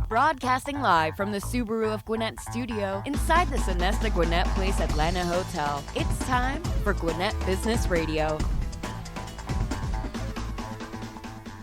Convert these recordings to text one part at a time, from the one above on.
Broadcasting live from the Subaru of Gwinnett studio inside the Sonesta Gwinnett Place Atlanta Hotel. It's time for Gwinnett Business Radio.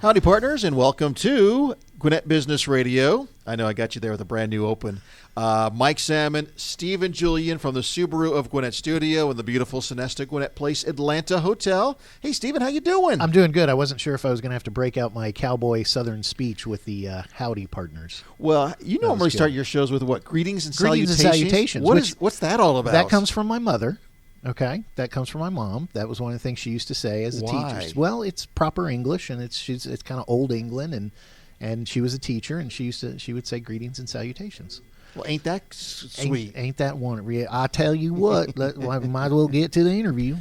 Howdy, partners, and welcome to Gwinnett Business Radio. I know I got you there with a brand new open. Mike Salmon, Steve and Julian from the Subaru of Gwinnett studio in the beautiful Sonesta Gwinnett Place Atlanta Hotel. Hey, Steven, how you doing? I'm doing good. I wasn't sure if I was going to have to break out my cowboy southern speech with the howdy partners. Well, you normally start your shows with what? Greetings and salutations? Greetings and salutations. What's that all about? That comes from my mother. Okay, that comes from my mom. That was one of the things she used to say as a teacher. Well, it's proper English, and it's kind of old England, and she was a teacher, and she would say greetings and salutations. Well, ain't that sweet? Ain't that one? I tell you what, we might as well get to the interview.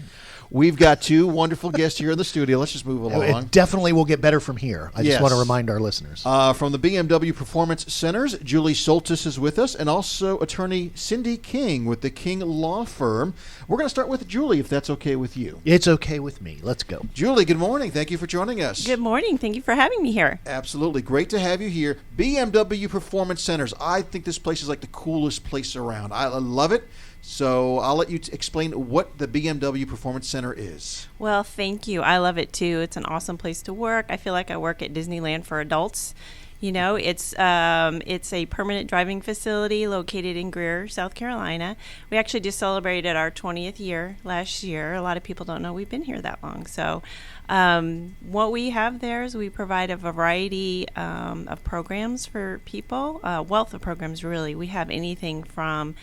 We've got two wonderful guests here in the studio. Let's just move along. It definitely will get better from here. I just want to remind our listeners. From the BMW Performance Centers, Julie Soltis is with us, and also attorney Cindy King with the King Law Firm. We're going to start with Julie, if that's okay with you. It's okay with me. Let's go. Julie, good morning. Thank you for joining us. Good morning. Thank you for having me here. Absolutely. Great to have you here. BMW Performance Centers. I think this place is like the coolest place around. I love it. So I'll let you explain what the BMW Performance Center is. Well, thank you. I love it too. It's an awesome place to work. I feel like I work at Disneyland for adults. You know, it's a permanent driving facility located in Greer, South Carolina. We actually just celebrated our 20th year last year. A lot of people don't know we've been here that long. So what we have there is we provide a variety of programs for people, wealth of programs, really. We have anything from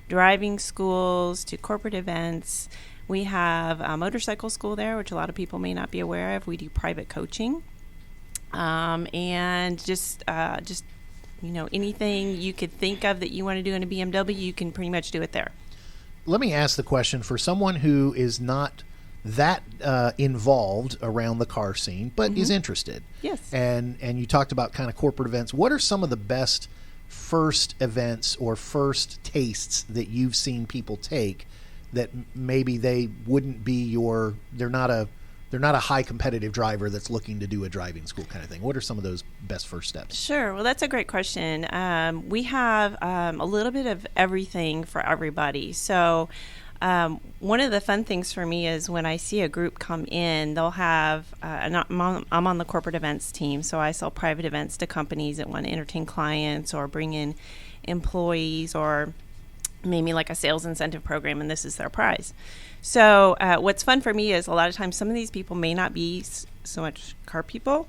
driving schools to corporate events. We have a motorcycle school there, which a lot of people may not be aware of. We do private coaching, and just anything you could think of that you want to do in a BMW, you can pretty much do it there. Let me ask the question for someone who is not that involved around the car scene, but is interested. Yes. And you talked about kind of corporate events. What are some of the best first events or first tastes that you've seen people take that maybe they wouldn't be they're not a high competitive driver that's looking to do a driving school kind of thing? What are some of those best first steps? Sure. Well, that's a great question. We have a little bit of everything for everybody. So one of the fun things for me is when I see a group come in, they'll have, I'm on the corporate events team, so I sell private events to companies that want to entertain clients or bring in employees or maybe like a sales incentive program, and this is their prize. So what's fun for me is a lot of times some of these people may not be so much car people,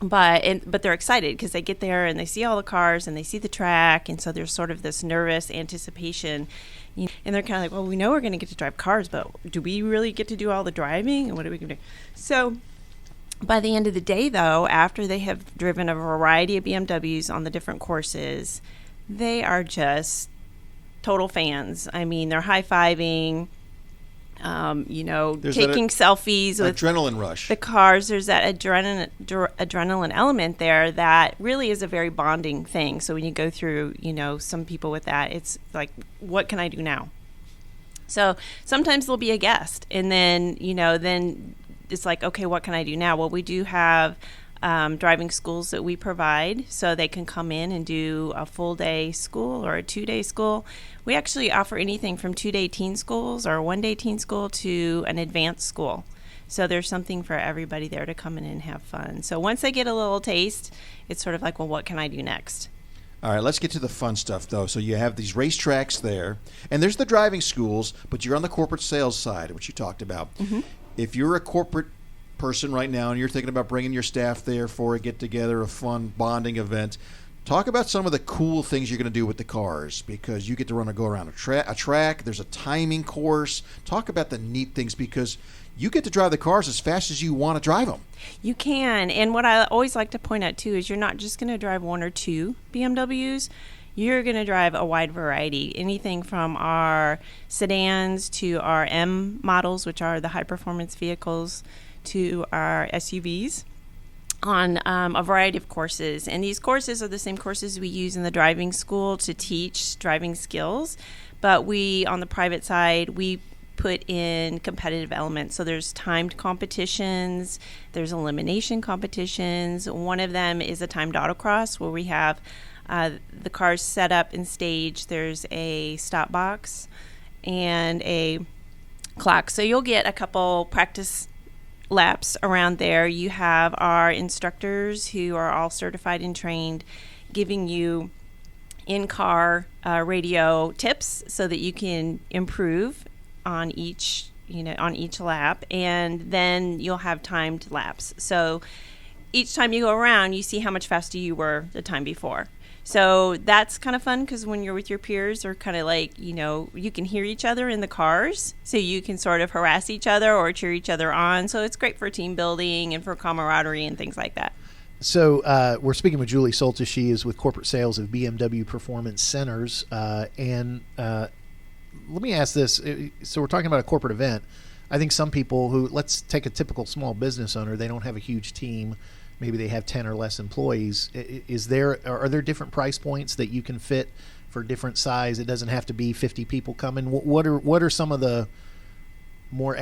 but they're excited because they get there and they see all the cars and they see the track, and so there's sort of this nervous anticipation. And they're kind of like, well, we know we're going to get to drive cars, but do we really get to do all the driving? And what are we going to do? So by the end of the day, though, after they have driven a variety of BMWs on the different courses, they are just total fans. I mean, they're high-fiving, taking selfies with adrenaline rush. The cars. There's that adrenaline element there that really is a very bonding thing. So when you go through, some people with that, it's like, what can I do now? So sometimes there'll be a guest, and then, then it's like, okay, what can I do now? Well, we do have driving schools that we provide, so they can come in and do a full day school or a 2-day school. We actually offer anything from 2-day teen schools or a 1-day teen school to an advanced school. So there's something for everybody there to come in and have fun. So once they get a little taste, it's sort of like, well, what can I do next? All right, let's get to the fun stuff, though. So you have these racetracks there, and there's the driving schools, but you're on the corporate sales side, which you talked about. Mm-hmm. If you're a corporate person right now and you're thinking about bringing your staff there for a get-together, a fun bonding event, talk about some of the cool things you're going to do with the cars, because you get to go around a track. There's a timing course. Talk about the neat things, because you get to drive the cars as fast as you want to drive them. You can. And what I always like to point out, too, is you're not just going to drive one or two BMWs. You're going to drive a wide variety, anything from our sedans to our M models, which are the high-performance vehicles, to our SUVs on a variety of courses. And these courses are the same courses we use in the driving school to teach driving skills. But we, on the private side, we put in competitive elements. So there's timed competitions, there's elimination competitions. One of them is a timed autocross where we have The car's set up and staged. There's a stop box and a clock. So you'll get a couple practice laps around there. You have our instructors who are all certified and trained giving you in-car radio tips so that you can improve on each lap, and then you'll have timed laps. So each time you go around, you see how much faster you were the time before. So that's kind of fun because when you're with your peers, they're kind of like, you can hear each other in the cars, so you can sort of harass each other or cheer each other on. So it's great for team building and for camaraderie and things like that. So we're speaking with Julie Soltis. She is with corporate sales of BMW Performance Centers. And let me ask this. So we're talking about a corporate event. I think some people let's take a typical small business owner. They don't have a huge team. Maybe they have 10 or less employees. Are there different price points that you can fit for different size? It doesn't have to be 50 people coming. What are some of the more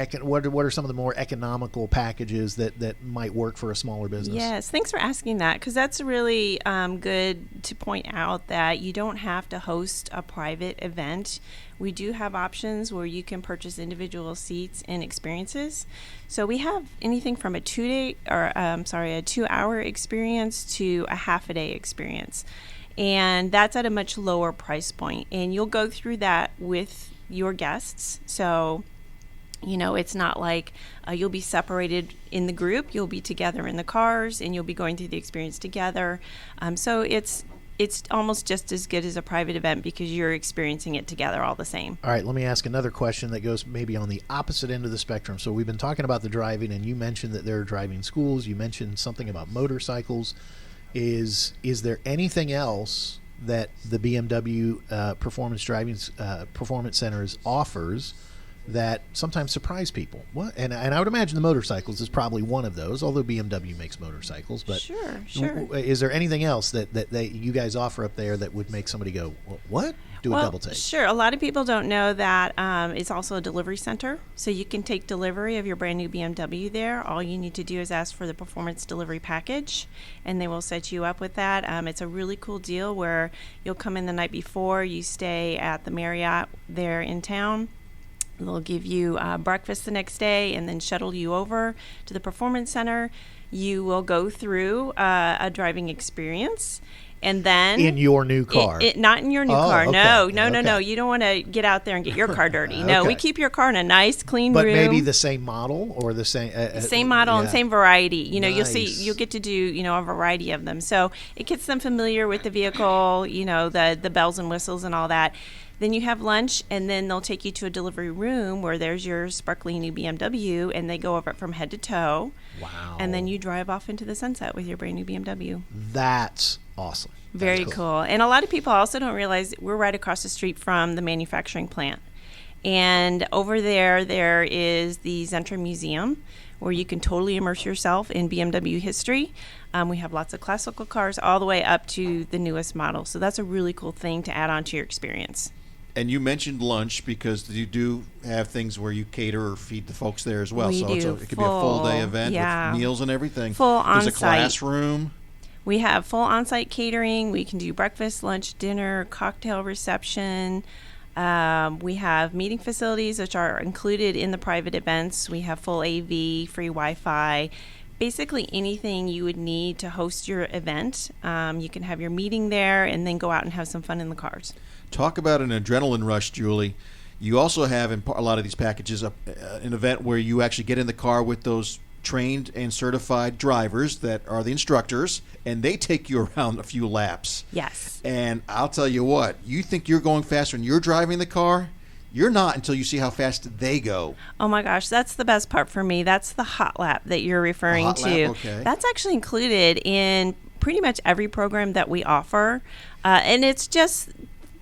economical packages that might work for a smaller business? Yes, thanks for asking that, because that's really good to point out that you don't have to host a private event. We do have options where you can purchase individual seats and experiences. So we have anything from a 2-hour experience to a half-a-day experience, and that's at a much lower price point. And you'll go through that with your guests. So it's not like you'll be separated in the group. You'll be together in the cars, and you'll be going through the experience together. So it's almost just as good as a private event because you're experiencing it together all the same. All right, let me ask another question that goes maybe on the opposite end of the spectrum. So we've been talking about the driving, and you mentioned that there are driving schools. You mentioned something about motorcycles. Is there anything else that the BMW Performance Centers offers that sometimes surprise people? What? And I would imagine the motorcycles is probably one of those, although BMW makes motorcycles. But sure. Is there anything else that you guys offer up there that would make somebody go, what? A double take? Sure. A lot of people don't know that it's also a delivery center. So you can take delivery of your brand new BMW there. All you need to do is ask for the performance delivery package, and they will set you up with that. It's a really cool deal where you'll come in the night before, you stay at the Marriott there in town. They'll give you breakfast the next day and then shuttle you over to the Performance Center. You will go through a driving experience. And then in your new car, not in your new car. Okay. No. Okay. You don't want to get out there and get your car dirty. No, Okay. we keep your car in a nice, clean but room. maybe the same model or the same same model and same variety. Nice. You'll get to do a variety of them. So it gets them familiar with the vehicle. The bells and whistles and all that. Then you have lunch, and then they'll take you to a delivery room where there's your sparkly new BMW, and they go over it from head to toe. Wow. And then you drive off into the sunset with your brand new BMW. That's awesome. Very cool. And a lot of people also don't realize we're right across the street from the manufacturing plant. And over there is the Zentra Museum, where you can totally immerse yourself in BMW history. We have lots of classical cars all the way up to the newest model. So that's a really cool thing to add on to your experience. And you mentioned lunch because you do have things where you cater or feed the folks there as well. We so do. it could be a full day event with meals and everything. Full There's on-site. a classroom. We have full on-site catering. We can do breakfast, lunch, dinner, cocktail reception. We have meeting facilities, which are included in the private events. We have full AV, free Wi-Fi. Basically anything you would need to host your event. You can have your meeting there and then go out and have some fun in the cars. Talk about an adrenaline rush, Julie. You also have in a lot of these packages an event where you actually get in the car with those trained and certified drivers that are the instructors, and they take you around a few laps. Yes. And I'll tell you what, you think you're going faster when you're driving the car? You're not until you see how fast they go. Oh my gosh, that's the best part for me. That's the hot lap that you're referring to. Lap, okay. That's actually included in pretty much every program that we offer. And it's just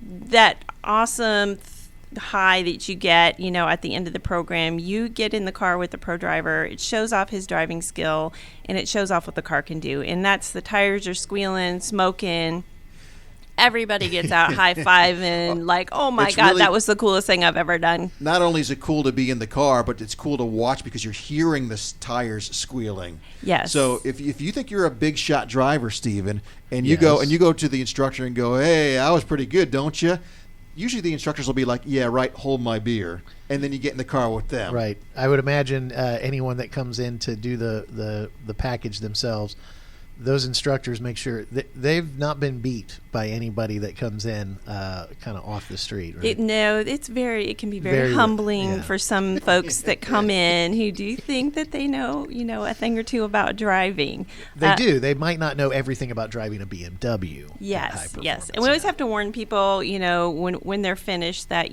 that awesome high that you get, at the end of the program. You get in the car with the pro driver. It shows off his driving skill, and it shows off what the car can do. And that's the tires are squealing, smoking. everybody gets out high-fiving, like, oh, my God, really, that was the coolest thing I've ever done. Not only is it cool to be in the car, but it's cool to watch because you're hearing the tires squealing. Yes. So if you think you're a big shot driver, Stephen, and you go to the instructor and go, hey, I was pretty good, don't you? Usually the instructors will be like, yeah, right, hold my beer. And then you get in the car with them. Right. I would imagine anyone that comes in to do the package themselves, those instructors make sure that they've not been beat by anybody that comes in kind of off the street. Right? It can be very humbling for some folks that come in who do think that they know, a thing or two about driving. They do. They might not know everything about driving a BMW. Yes. And we always have to warn people, when they're finished that,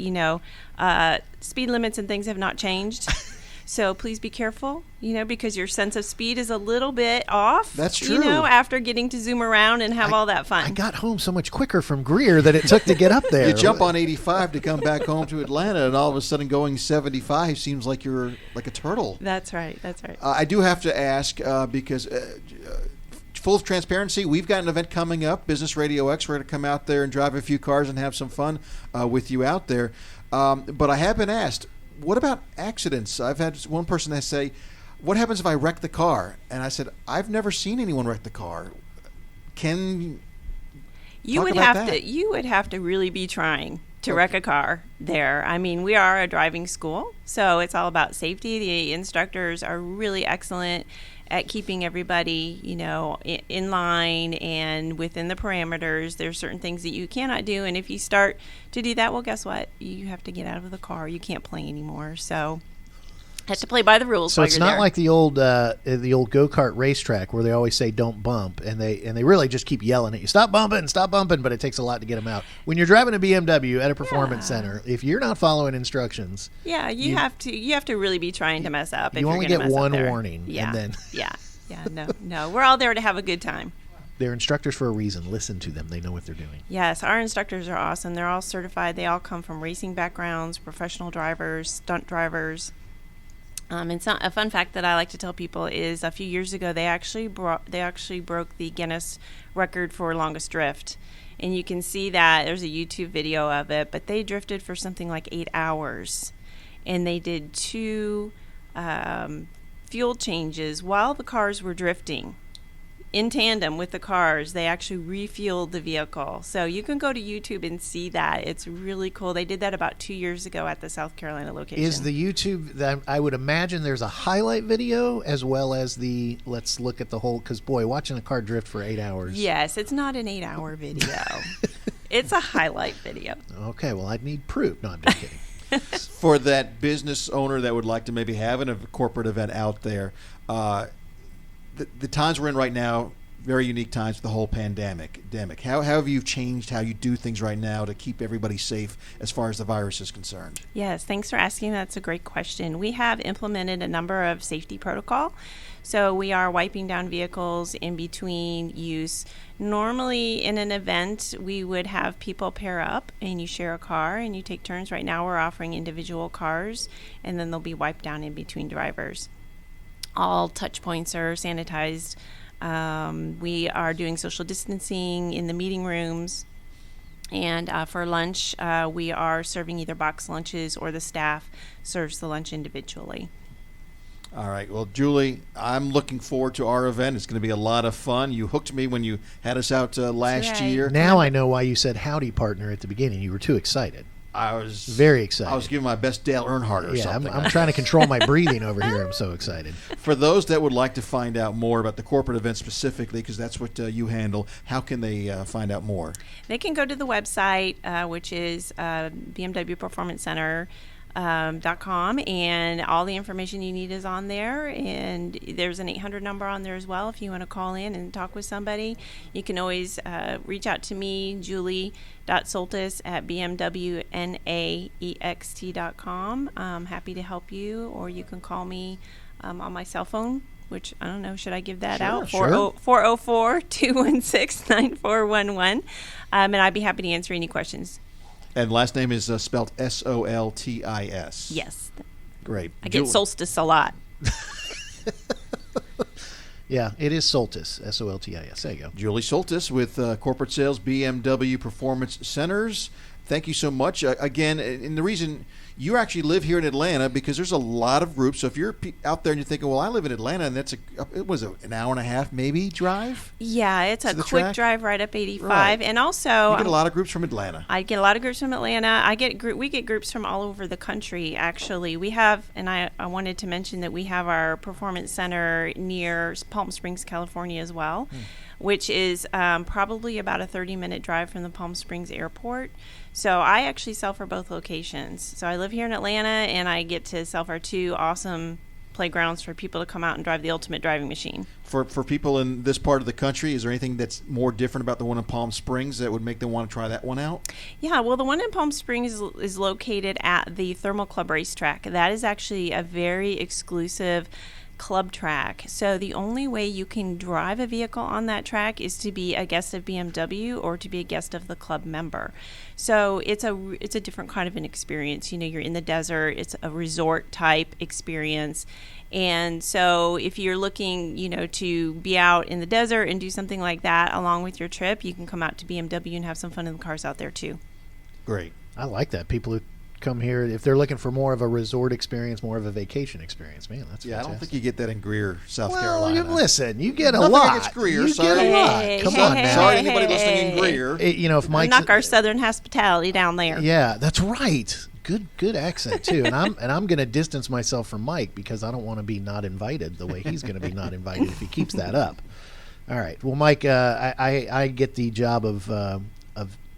speed limits and things have not changed. So please be careful, because your sense of speed is a little bit off. That's true. After getting to zoom around and have all that fun. I got home so much quicker from Greer that it took to get up there. You jump on 85 to come back home to Atlanta, and all of a sudden going 75 seems like you're like a turtle. That's right. I do have to ask because full transparency, we've got an event coming up, Business RadioX. We're going to come out there and drive a few cars and have some fun with you out there. But I have been asked, what about accidents? I've had one person that say, what happens if I wreck the car? And I said, I've never seen anyone wreck the car. You would have to really be trying to wreck a car there. I mean, we are a driving school, so it's all about safety. The instructors are really excellent at keeping everybody, in line and within the parameters. There's certain things that you cannot do, and if you start to do that, well, guess what? You have to get out of the car. You can't play anymore. So have to play by the rules. So while it's you're not there. like the old go-kart racetrack where they always say don't bump, and they really just keep yelling at you, stop bumping, but it takes a lot to get them out. When you're driving a BMW at a performance center, if you're not following instructions, you have to really be trying to mess up. You only get one warning, and then no, we're all there to have a good time. They're instructors for a reason. Listen to them. They know what they're doing. Yes, our instructors are awesome. They're all certified. They all come from racing backgrounds, professional drivers, stunt drivers. And a fun fact that I like to tell people is a few years ago they actually broke the Guinness record for longest drift, and you can see that there's a YouTube video of it. But they drifted for something like 8 hours, and they did 2 fuel changes while the cars were drifting. In tandem with the cars, they actually refueled the vehicle. So you can go to YouTube and see that. It's really cool. They did that about 2 years ago at the South Carolina location. Is the YouTube, that I would imagine there's a highlight video as well as the, let's look at the whole, because boy, watching a car drift for 8 hours. Yes, it's not an 8-hour video. It's a highlight video. Okay, well, I'd need proof. No, I'm just kidding. For that business owner that would like to maybe have a corporate event out there, the times we're in right now, very unique times with the whole pandemic. How have you changed how you do things right now to keep everybody safe as far as the virus is concerned? Yes, thanks for asking. That's a great question. We have implemented a number of safety protocol. So we are wiping down vehicles in between use. Normally in an event, we would have people pair up and you share a car and you take turns. Right now we're offering individual cars, and then they'll be wiped down in between drivers. All touch points are sanitized. We are doing social distancing in the meeting rooms. And for lunch, we are serving either box lunches or the staff serves the lunch individually. All right. Well, Julie, I'm looking forward to our event. It's going to be a lot of fun. You hooked me when you had us out last year. Now I know why you said howdy, partner, at the beginning. You were too excited. I was very excited. I was giving my best Dale Earnhardt or something. I'm trying to control my breathing over here. I'm so excited. For those that would like to find out more about the corporate event specifically, because that's what you handle, how can they find out more? They can go to the website, which is BMW Performance Center. .com, and all the information you need is on there, and there's an 800 number on there as well if you want to call in and talk with somebody. You can always reach out to me, Julie.Soltis at bmwnaext.com. I'm happy to help you, or you can call me on my cell phone, which I don't know, should I give that out? 404-216-9411, and I'd be happy to answer any questions. And last name is spelled Soltis. Yes. Great. I get Solstice a lot. Yeah, it is Soltis, Soltis. There you go. Julie Soltis with Corporate Sales BMW Performance Centers. Thank you so much. Again, and the reason you actually live here in Atlanta because there's a lot of groups. So if you're out there and you're thinking, well, I live in Atlanta, and it was an hour and a half maybe drive? Yeah, it's a quick drive right up 85. Right. And also, you get a lot of groups from Atlanta. I get a lot of groups from Atlanta. We get groups from all over the country, actually. We have, and I wanted to mention that we have our performance center near Palm Springs, California as well, which is probably about a 30-minute drive from the Palm Springs airport. So I actually sell for both locations. So I live here in Atlanta, and I get to sell for 2 awesome playgrounds for people to come out and drive the ultimate driving machine. For people in this part of the country, is there anything that's more different about the one in Palm Springs that would make them want to try that one out? Yeah, well, the one in Palm Springs is located at the Thermal Club racetrack. That is actually a very exclusive club track. So the only way you can drive a vehicle on that track is to be a guest of BMW or to be a guest of the club member. So it's a different kind of an experience. You know, you're in the desert. It's a resort type experience. And so if you're looking, you know, to be out in the desert and do something like that along with your trip, you can come out to BMW and have some fun in the cars out there too. Great. I like that. People who come here, if they're looking for more of a resort experience, more of a vacation experience, man, that's fantastic. I don't think you get that in Greer, South Carolina. Listen, you get a Nothing lot. against Greer, you sorry. get a lot. Hey, Come hey, on hey, now. Sorry, anybody listening in Greer. If Mike's knock our southern hospitality down there. Yeah, that's right. Good accent too. And I'm going to distance myself from Mike because I don't want to be not invited the way he's going to be not invited if he keeps that up. All right. Well, Mike, I get the job of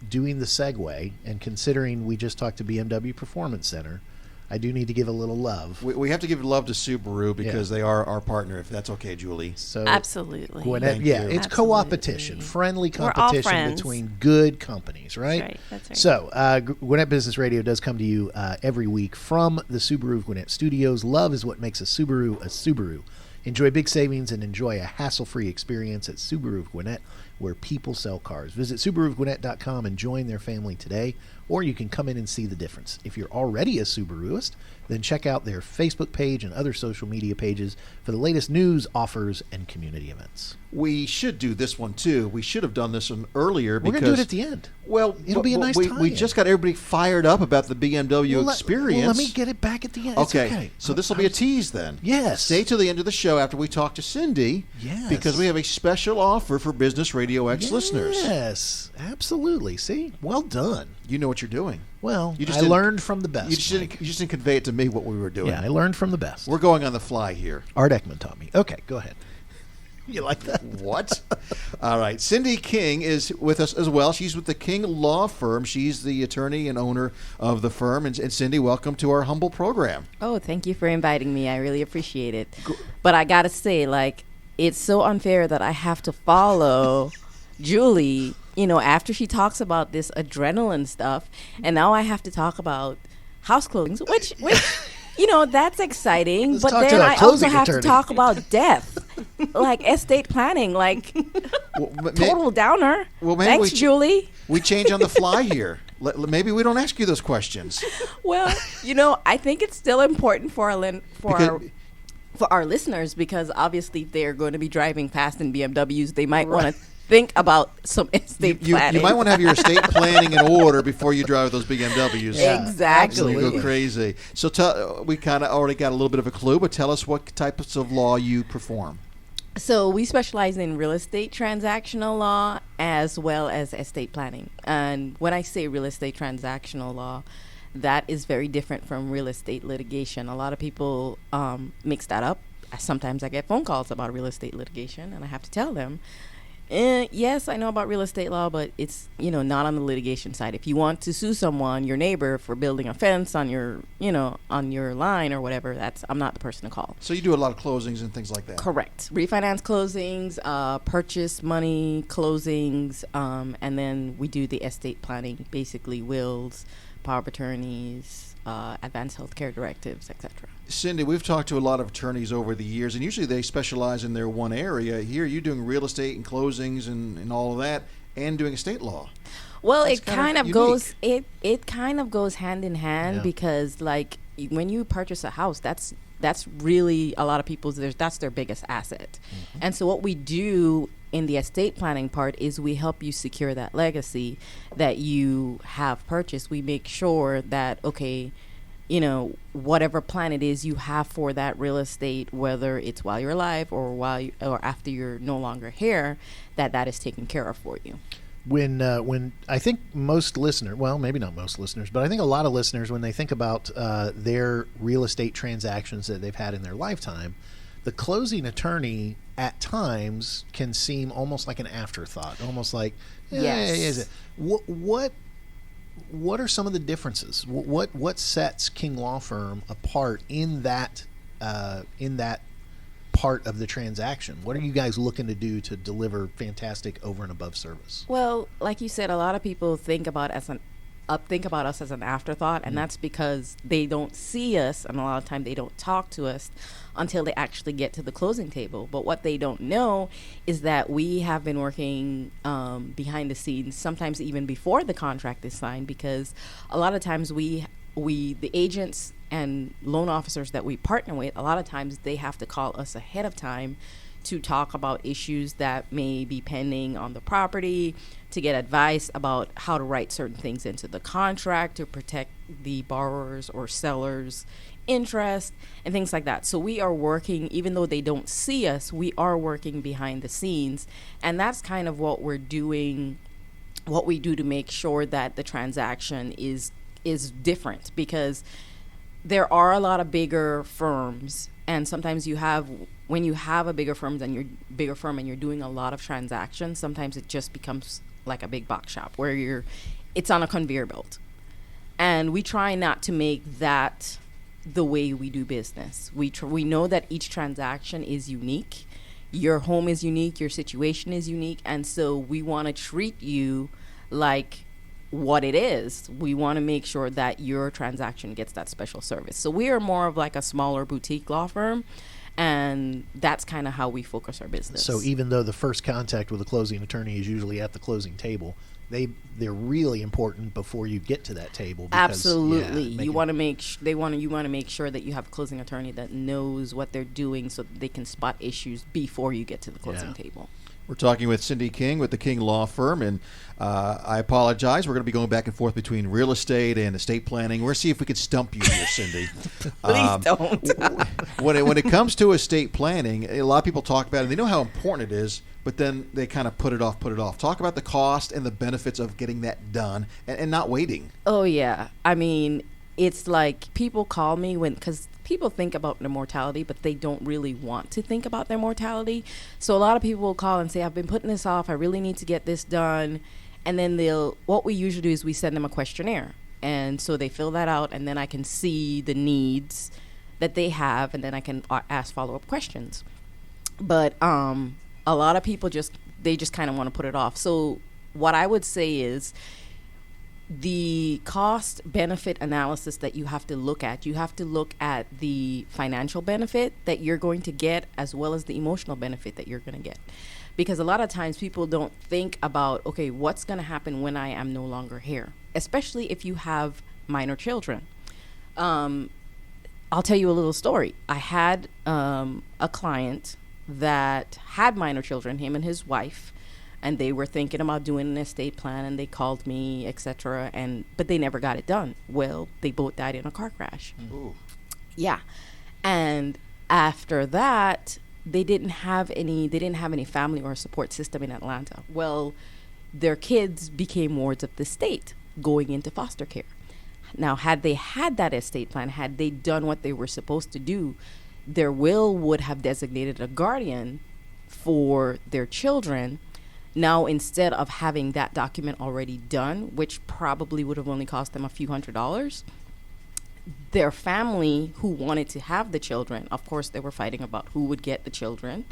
doing the segue, and considering we just talked to BMW Performance Center, I do need to give a little love. We have to give love to Subaru because they are our partner, if that's okay, Julie. So absolutely. Gwinnett, Thank you. It's co-opetition, friendly We're all competition friends. between good companies, right? That's right. So Gwinnett Business Radio does come to you every week from the Subaru of Gwinnett Studios. Love is what makes a Subaru. Enjoy big savings and enjoy a hassle-free experience at Subaru of Gwinnett, where people sell cars. Visit SubaruofGwinnett.com and join their family today, or you can come in and see the difference. If you're already a Subaruist, then check out their Facebook page and other social media pages for the latest news, offers, and community events. We should do this one, too. We should have done this one earlier. We're going to do it at the end. Well, it'll be a nice time. We just got everybody fired up about the BMW experience. Let me get it back at the end. Okay. So this will be a tease then. Yes. Stay till the end of the show after we talk to Cindy. Yes. Because we have a special offer for Business RadioX listeners. Yes, absolutely. See? Well done. You know what you're doing. Well, I learned from the best. You just didn't convey it to me what we were doing. Yeah, I learned from the best. We're going on the fly here. Art Ekman taught me. Okay, go ahead. You like that? What? All right. Cindy King is with us as well. She's with the King Law Firm. She's the attorney and owner of the firm. And Cindy, welcome to our humble program. Oh, thank you for inviting me. I really appreciate it. But I got to say, it's so unfair that I have to follow Julie, after she talks about this adrenaline stuff. And now I have to talk about house closings, which that's exciting. But then I also have to talk about death. Estate planning, total downer. Well, maybe thanks, Julie. We change on the fly here. Maybe we don't ask you those questions. Well, I think it's still important for our listeners, because obviously they're going to be driving fast in BMWs. They might want to think about some estate planning. You might want to have your estate planning in order before you drive those BMWs. Yeah, exactly. You go crazy. So we kind of already got a little bit of a clue, but tell us what types of law you perform. So we specialize in real estate transactional law as well as estate planning. And when I say real estate transactional law, that is very different from real estate litigation. A lot of people mix that up. Sometimes I get phone calls about real estate litigation, and I have to tell them, yes, I know about real estate law, but it's, not on the litigation side. If you want to sue someone, your neighbor, for building a fence on your, on your line or whatever, I'm not the person to call. So you do a lot of closings and things like that. Correct. Refinance closings, purchase money closings, and then we do the estate planning, basically wills, power of attorneys, advanced health care directives, etc. Cindy, we've talked to a lot of attorneys over the years, and usually they specialize in their one area. Here, you're doing real estate and closings and all of that, and doing estate law. Well, it kind of goes hand in hand, because when you purchase a house, that's That's really a lot of people's, that's their biggest asset. And so what we do in the estate planning part is we help you secure that legacy that you have purchased. We make sure that, okay, you know, whatever plan it is you have for that real estate, whether it's while you're alive or or after you're no longer here, that is taken care of for you. When I think most listeners, well, maybe not most listeners, but I think a lot of listeners, when they think about their real estate transactions that they've had in their lifetime, the closing attorney at times can seem almost like an afterthought, almost like, yes. What are some of the differences? What sets King Law Firm apart in that part of the transaction? What are you guys looking to do to deliver fantastic over and above service? Well, like you said, a lot of people think about us as an afterthought, and that's because they don't see us, and a lot of time they don't talk to us until they actually get to the closing table. But what they don't know is that we have been working behind the scenes, sometimes even before the contract is signed, because a lot of times we the agents and loan officers that we partner with, a lot of times they have to call us ahead of time to talk about issues that may be pending on the property, to get advice about how to write certain things into the contract to protect the borrowers or sellers' interest and things like that. So we are working, even though they don't see us, we are working behind the scenes. And that's kind of what we're doing, what we do to make sure that the transaction is different, because there are a lot of bigger firms, and sometimes when you have a bigger firm and you're doing a lot of transactions, sometimes it just becomes like a big box shop where it's on a conveyor belt. And we try not to make that the way we do business. We know that each transaction is unique. Your home is unique, your situation is unique, and so we want to treat you like what it is. We want to make sure that your transaction gets that special service. So we are more of like a smaller boutique law firm, and that's kind of how we focus our business. So even though the first contact with a closing attorney is usually at the closing table, they're really important before you get to that table. Because, absolutely, you want to make sure that you have a closing attorney that knows what they're doing, so that they can spot issues before you get to the closing table. We're talking with Cindy King with the King Law Firm, and I apologize. We're going to be going back and forth between real estate and estate planning. We're going to see if we can stump you here, Cindy. Please don't. When it comes to estate planning, a lot of people talk about it. They know how important it is, but then they kind of put it off. Talk about the cost and the benefits of getting that done and not waiting. Oh, yeah. I mean, it's like people call me because people think about their mortality, but they don't really want to think about their mortality. So a lot of people will call and say, I've been putting this off. I really need to get this done. And then what we usually do is we send them a questionnaire. And so they fill that out, and then I can see the needs that they have, and then I can ask follow-up questions. But a lot of people just kind of want to put it off. So what I would say is, the cost benefit analysis that you have to look at the financial benefit that you're going to get, as well as the emotional benefit that you're going to get. Because a lot of times people don't think about, okay, what's going to happen when I am no longer here, especially if you have minor children. I'll tell you a little story. I had a client that had minor children, him and his wife, and they were thinking about doing an estate plan, and they called me, etc. But they never got it done. Well, they both died in a car crash. Ooh. Yeah, and after that, they didn't have any family or support system in Atlanta. Well, their kids became wards of the state, going into foster care. Now, had they had that estate plan, had they done what they were supposed to do, their will would have designated a guardian for their children. Now, instead of having that document already done, which probably would have only cost them a few $100s, their family who wanted to have the children, of course, they were fighting about who would get the children.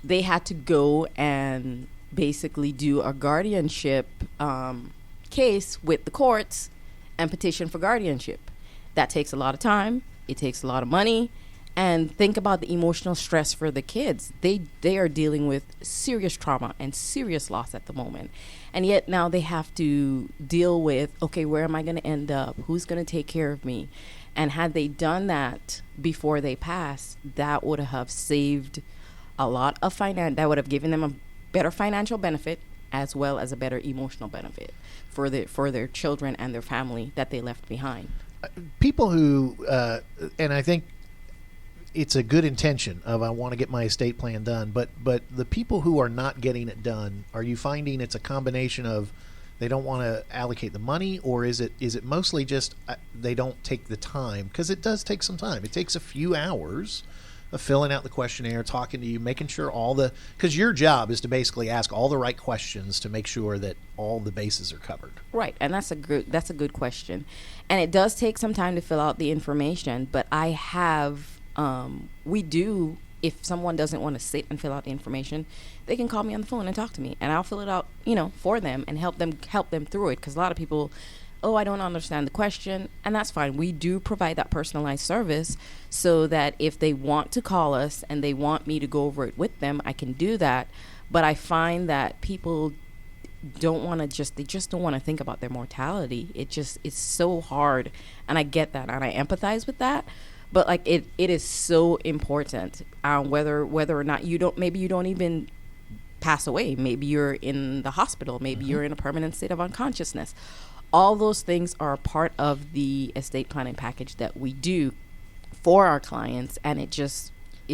They had to go and basically do a guardianship case with the courts and petition for guardianship. That takes a lot of time. It takes a lot of money. And think about the emotional stress for the kids. They are dealing with serious trauma and serious loss at the moment. And yet now they have to deal with, okay, where am I going to end up? Who's going to take care of me? And had they done that before they passed, that would have saved a lot of finance. That would have given them a better financial benefit as well as a better emotional benefit for their children and their family that they left behind. People who, and I think it's a good intention of I want to get my estate plan done, but the people who are not getting it done, are you finding it's a combination of they don't want to allocate the money, or is it mostly just they don't take the time? Because it does take some time. It takes a few hours of filling out the questionnaire, talking to you, making sure because your job is to basically ask all the right questions to make sure that all the bases are covered. Right, and that's a good question, and it does take some time to fill out the information. But I have, we do. If someone doesn't want to sit and fill out the information, they can call me on the phone and talk to me, and I'll fill it out, for them and help them through it. Because a lot of people, I don't understand the question, and that's fine. We do provide that personalized service so that if they want to call us and they want me to go over it with them, I can do that. But I find that people don't want to they just don't want to think about their mortality. It's so hard, and I get that, and I empathize with that. But like it is so important, whether or not you don't even pass away. Maybe you're in the hospital. Maybe you're in a permanent state of unconsciousness. All those things are a part of the estate planning package that we do for our clients, and it's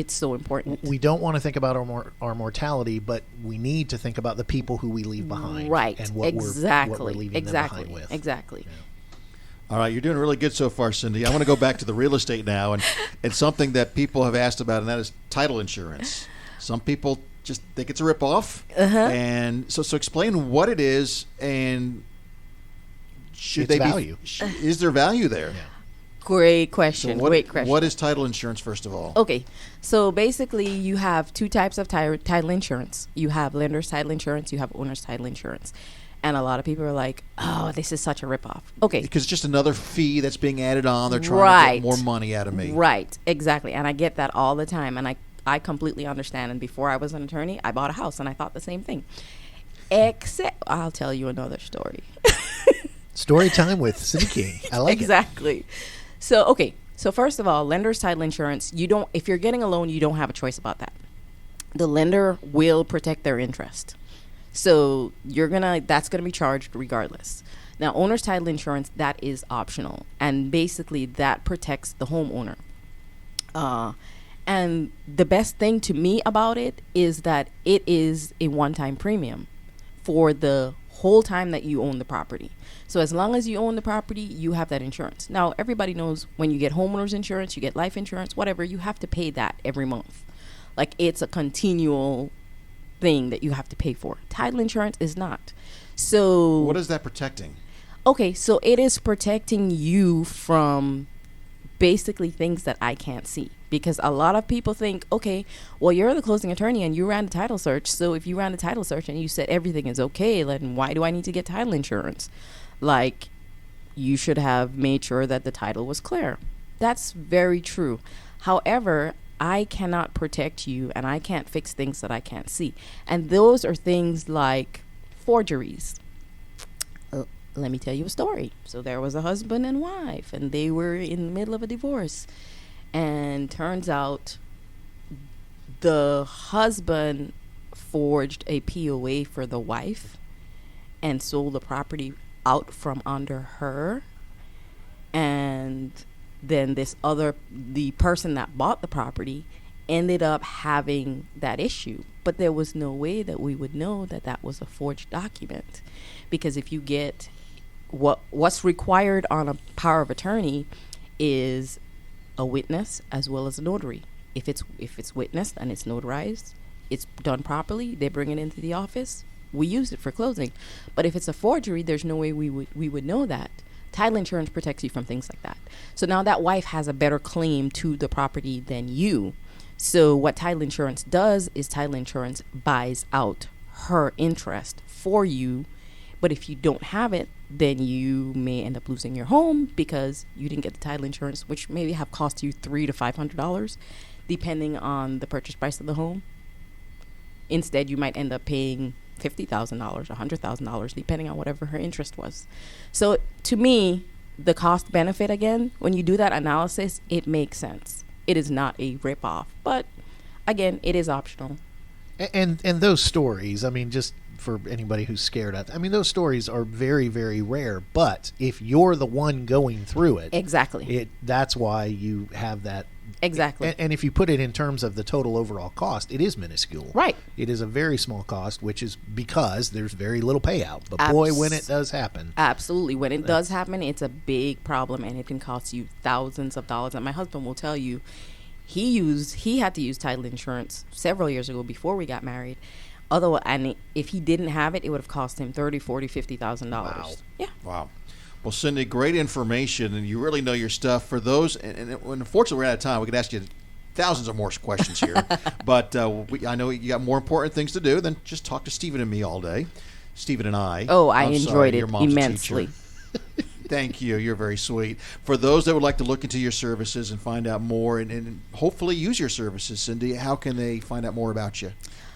so important. We don't want to think about our mortality, but we need to think about the people who we leave behind, right? And what we're leaving them behind with. Exactly. Yeah. All right, you're doing really good so far, Cindy. I want to go back to the real estate now, and something that people have asked about, and that is title insurance. Some people just think it's a ripoff, and so explain what it is, and should its they value. Is there value there? Yeah. Great question. Great question. What is title insurance, first of all? Okay, so basically you have two types of title insurance. You have lender's title insurance. You have owner's title insurance. And a lot of people are like, oh, this is such a ripoff. Okay. Because it's just another fee that's being added on. They're trying to get more money out of me. Right, exactly. And I get that all the time. And I completely understand. And before I was an attorney, I bought a house and I thought the same thing. Except, I'll tell you another story. Story time with Cindy King. I like exactly. So, okay. So first of all, lender's title insurance, if you're getting a loan, you don't have a choice about that. The lender will protect their interest. So that's gonna be charged regardless. Now, owner's title insurance, that is optional, and basically that protects the homeowner. And the best thing to me about it is that it is a one-time premium for the whole time that you own the property. So as long as you own the property, you have that insurance. Now, everybody knows when you get homeowner's insurance, you get life insurance, whatever, you have to pay that every month. Like, it's a continual thing that you have to pay for. Title insurance is not. So what is that protecting? Okay, so it is protecting you from basically things that I can't see, because a lot of people think, okay, well, you're the closing attorney and you ran the title search, so if you ran the title search and you said everything is okay, then why do I need to get title insurance? Like, you should have made sure that the title was clear. That's very true. However, I cannot protect you, and I can't fix things that I can't see. And those are things like forgeries. Let me tell you a story. So there was a husband and wife, and they were in the middle of a divorce. And turns out the husband forged a POA for the wife and sold the property out from under her. And then the person that bought the property ended up having that issue. But there was no way that we would know that that was a forged document. Because if you get what's required on a power of attorney is a witness as well as a notary. If it's witnessed and it's notarized, it's done properly, they bring it into the office, we use it for closing. But if it's a forgery, there's no way we would know that. Title insurance protects you from things like that. So now that wife has a better claim to the property than you. So what title insurance does is title insurance buys out her interest for you. But if you don't have it, then you may end up losing your home because you didn't get the title insurance, which maybe have cost you $300 to $500, depending on the purchase price of the home. Instead, you might end up paying $50,000, $100,000, depending on whatever her interest was. So to me, the cost benefit again, when you do that analysis, it makes sense. It is not a ripoff, but again, it is optional. And those stories, I mean, just for anybody who's scared at, I mean, those stories are very, very rare. But if you're the one going through it, exactly, that's why you have that. Exactly. And if you put it in terms of the total overall cost, it is minuscule. Right. It is a very small cost, which is because there's very little payout. But boy, when it does happen. Absolutely. When it does happen, it's a big problem, and it can cost you thousands of dollars. And my husband will tell you he had to use title insurance several years ago before we got married. And if he didn't have it, it would have cost him $30,000, $40,000, $50,000. Wow. Yeah. Wow. Well, Cindy, great information, and you really know your stuff. For those, and unfortunately we're out of time, we could ask you thousands of more questions here, but I know you got more important things to do than just talk to Stephen and me all day. Stephen and I. Oh, I enjoyed it mom's immensely. Thank you. You're very sweet. For those that would like to look into your services and find out more and hopefully use your services, Cindy, how can they find out more about you?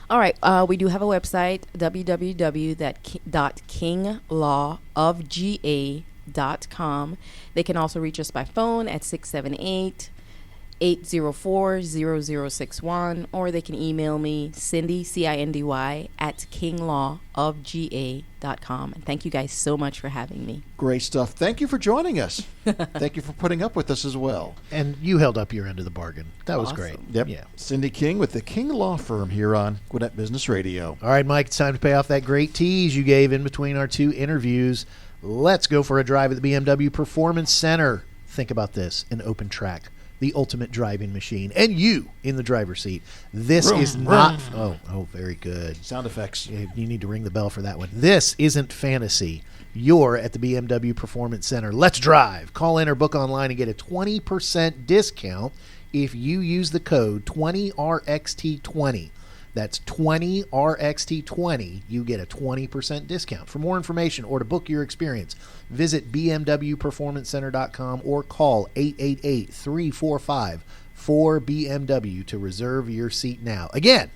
All right. We do have a website, www.kinglawofga.com. They can also reach us by phone at 678-804-0061, or they can email me, Cindy, C-I-N-D-Y, at kinglawofga.com. And thank you guys so much for having me. Great stuff. Thank you for joining us. Thank you for putting up with us as well. And you held up your end of the bargain. That was great. Yep. Yeah. Cindy King with the King Law Firm here on Gwinnett Business Radio. All right, Mike, it's time to pay off that great tease you gave in between our two interviews. Let's go for a drive at the BMW Performance Center. Think about this, an open track, the ultimate driving machine, and you in the driver's seat. This is not... Oh, very good. Sound effects. You need to ring the bell for that one. This isn't fantasy. You're at the BMW Performance Center. Let's drive. Call in or book online and get a 20% discount if you use the code 20RXT20. That's 20RXT20. You get a 20% discount. For more information or to book your experience, visit bmwperformancecenter.com or call 888-345-4BMW to reserve your seat now. Again,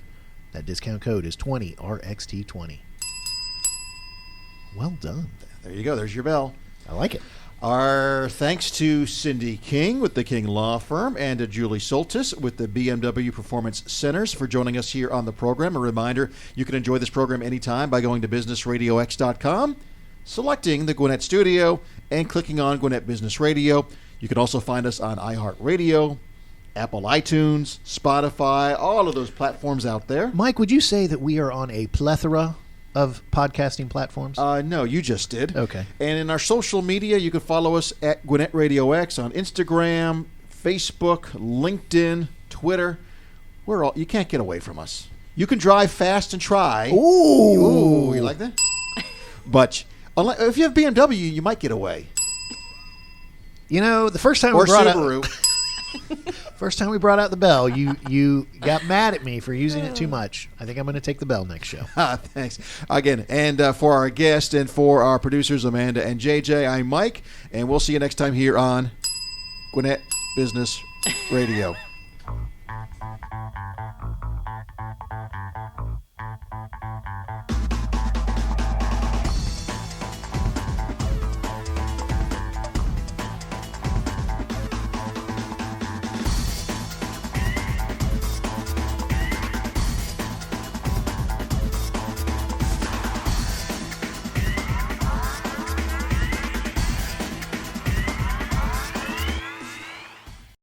that discount code is 20RXT20. Well done. There you go. There's your bell. I like it. Our thanks to Cindy King with the King Law Firm and to Julie Soltis with the BMW Performance Centers for joining us here on the program. A reminder, you can enjoy this program anytime by going to BusinessRadioX.com, selecting the Gwinnett Studio, and clicking on Gwinnett Business Radio. You can also find us on iHeartRadio, Apple iTunes, Spotify, all of those platforms out there. Mike, would you say that we are on a plethora of podcasting platforms? No, you just did. Okay. And in our social media, you can follow us at Gwinnett Radio X on Instagram, Facebook, LinkedIn, Twitter. You can't get away from us. You can drive fast and try. Ooh, you like that? But if you have BMW, you might get away. You know, the first time Or we brought Subaru. First time we brought out the bell, you got mad at me for using it too much. I think I'm going to take the bell next show. Thanks. Again, and for our guest and for our producers, Amanda and JJ, I'm Mike, and we'll see you next time here on Gwinnett Business Radio.